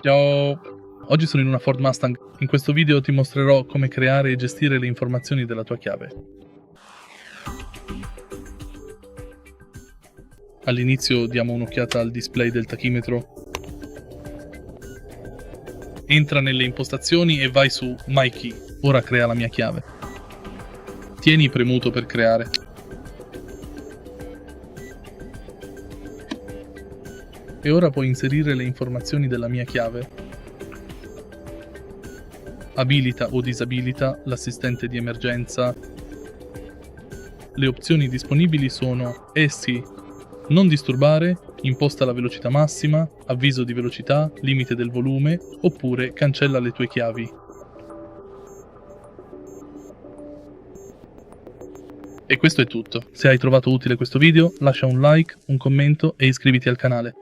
Ciao! Oggi sono in una Ford Mustang. In questo video ti mostrerò come creare e gestire le informazioni della tua chiave. All'inizio diamo un'occhiata al display del tachimetro. Entra nelle impostazioni e vai su My Key. Ora crea la mia chiave. Tieni premuto per creare. E ora puoi inserire le informazioni della mia chiave. Abilita o disabilita l'assistente di emergenza. Le opzioni disponibili sono sì, non disturbare, imposta la velocità massima, avviso di velocità, limite del volume, oppure cancella le tue chiavi. E questo è tutto. Se hai trovato utile questo video, lascia un like, un commento e iscriviti al canale.